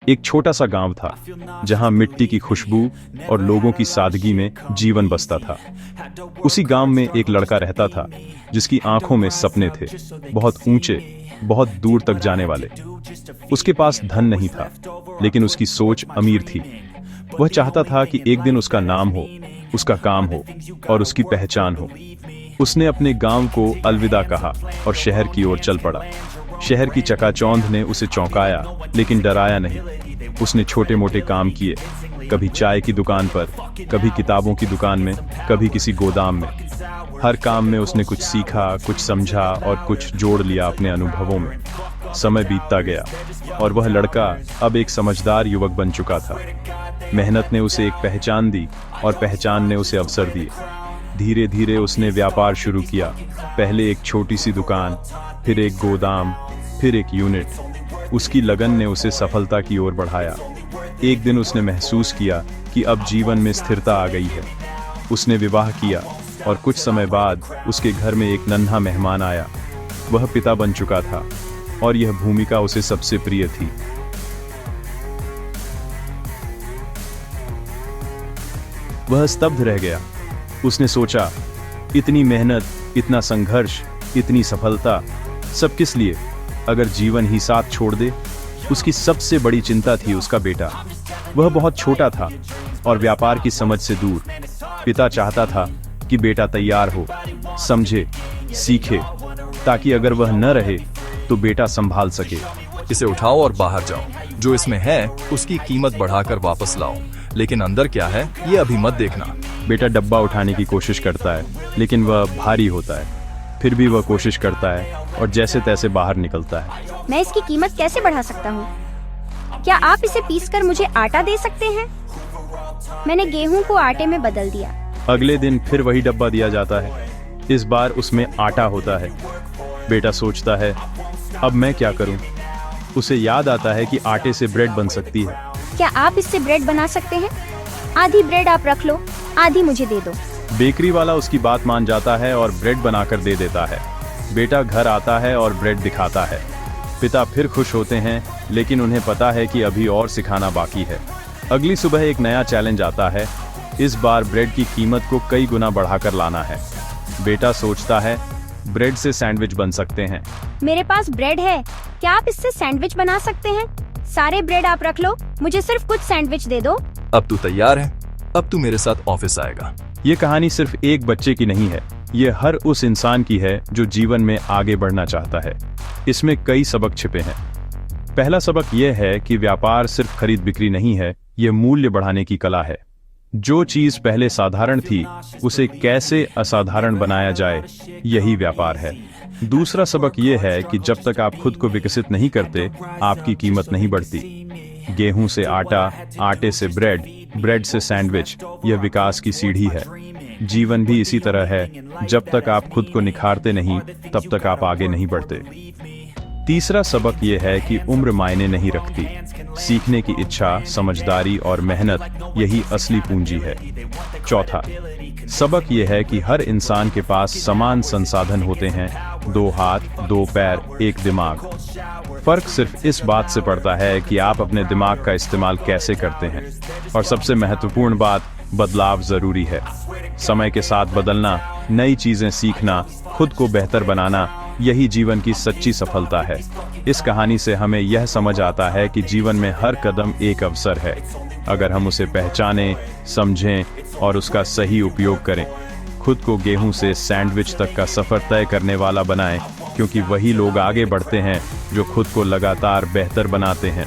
एक छोटा सा गांव था जहां मिट्टी की खुशबू और लोगों की सादगी में जीवन बसता था। उसी गांव में एक लड़का रहता था जिसकी आंखों में सपने थे, बहुत ऊंचे, बहुत दूर तक जाने वाले। उसके पास धन नहीं था, लेकिन उसकी सोच अमीर थी। वह चाहता था कि एक दिन उसका नाम हो, उसका काम हो और उसकी पहचान हो। उसने अपने गांव को अलविदा कहा और शहर की ओर चल पड़ा। शहर की चकाचौंध ने उसे चौंकाया, लेकिन डराया नहीं। उसने छोटे मोटे काम किए, कभी चाय की दुकान पर, कभी किताबों की दुकान में, कभी किसी गोदाम में। हर काम में उसने कुछ सीखा, कुछ समझा और कुछ जोड़ लिया अपने अनुभवों में। समय बीतता गया और वह लड़का अब एक समझदार युवक बन चुका था। मेहनत ने उसे एक पहचान दी और पहचान ने उसे अवसर दिए। धीरे धीरे उसने व्यापार शुरू किया। पहले एक छोटी सी दुकान, फिर एक गोदाम, फिर एक यूनिट। उसकी लगन ने उसे सफलता की ओर बढ़ाया। एक दिन उसने महसूस किया कि अब जीवन में स्थिरता आ गई है। उसने विवाह किया और कुछ समय बाद उसके घर में एक नन्हा मेहमान आया। वह पिता बन चुका था और यह भूमिका उसे सबसे प्रिय थी। वह स्तब्ध रह गया। उसने सोचा, इतनी मेहनत, इतना संघर्ष, इतनी सफलता, सब किस लिए, अगर जीवन ही साथ छोड़ दे? उसकी सबसे बड़ी चिंता थी उसका बेटा। वह बहुत छोटा था और व्यापार की समझ से दूर। पिता चाहता था कि बेटा तैयार हो, समझे, सीखे, ताकि अगर वह न रहे तो बेटा संभाल सके। इसे उठाओ और बाहर जाओ। जो इसमें है उसकी कीमत बढ़ाकर वापस लाओ, लेकिन अंदर क्या है ये अभी मत देखना। बेटा डब्बा उठाने की कोशिश करता है, लेकिन वह भारी होता है। फिर भी वह कोशिश करता है और जैसे तैसे बाहर निकलता है। मैं इसकी कीमत कैसे बढ़ा सकता हूँ? क्या आप इसे पीसकर मुझे आटा दे सकते हैं? मैंने गेहूं को आटे में बदल दिया। अगले दिन फिर वही डब्बा दिया जाता है। इस बार उसमें आटा होता है। बेटा सोचता है, अब मैं क्या करूं? उसे याद आता है कि आटे से ब्रेड बन सकती है। क्या आप इससे ब्रेड बना सकते हैं? आधी ब्रेड आप रख लो, आधी मुझे दे दो। बेकरी वाला उसकी बात मान जाता है और ब्रेड बनाकर दे देता है। बेटा घर आता है और ब्रेड दिखाता है। पिता फिर खुश होते हैं, लेकिन उन्हें पता है कि अभी और सिखाना बाकी है। अगली सुबह एक नया चैलेंज आता है। इस बार ब्रेड की कीमत को कई गुना बढ़ाकर लाना है। बेटा सोचता है, ब्रेड से सैंडविच बन सकते हैं। मेरे पास ब्रेड है, क्या आप इससे सैंडविच बना सकते हैं? सारे ब्रेड आप रख लो, मुझे सिर्फ कुछ सैंडविच दे दो। अब तू तैयार है? अब तू मेरे साथ ऑफिस आएगा। ये कहानी सिर्फ एक बच्चे की नहीं है, ये हर उस इंसान की है जो जीवन में आगे बढ़ना चाहता है। इसमें कई सबक छिपे हैं। पहला सबक यह है कि व्यापार सिर्फ खरीद बिक्री नहीं है, ये मूल्य बढ़ाने की कला है। जो चीज पहले साधारण थी, उसे कैसे असाधारण बनाया जाए, यही व्यापार है। दूसरा सबक यह है कि जब तक आप खुद को विकसित नहीं करते, आपकी कीमत नहीं बढ़ती। गेहूं से आटा, आटे से ब्रेड, ब्रेड से सैंडविच, यह विकास की सीढ़ी है। जीवन भी इसी तरह है, जब तक आप खुद को निखारते नहीं, तब तक आप आगे नहीं बढ़ते। तीसरा सबक यह है कि उम्र मायने नहीं रखती। सीखने की इच्छा, समझदारी और मेहनत, यही असली पूंजी है। चौथा सबक यह है कि हर इंसान के पास समान संसाधन होते हैं, 2 हाथ, 2 पैर, 1 दिमाग। फर्क सिर्फ इस बात से पड़ता है कि आप अपने दिमाग का इस्तेमाल कैसे करते हैं। और सबसे महत्वपूर्ण बात, बदलाव जरूरी है। समय के साथ बदलना, नई चीजें सीखना, खुद को बेहतर बनाना, यही जीवन की सच्ची सफलता है। इस कहानी से हमें यह समझ आता है कि जीवन में हर कदम एक अवसर है, अगर हम उसे पहचानें, समझें और उसका सही उपयोग करें। खुद को गेहूं से सैंडविच तक का सफर तय करने वाला बनाएं, क्योंकि वही लोग आगे बढ़ते हैं जो खुद को लगातार बेहतर बनाते हैं।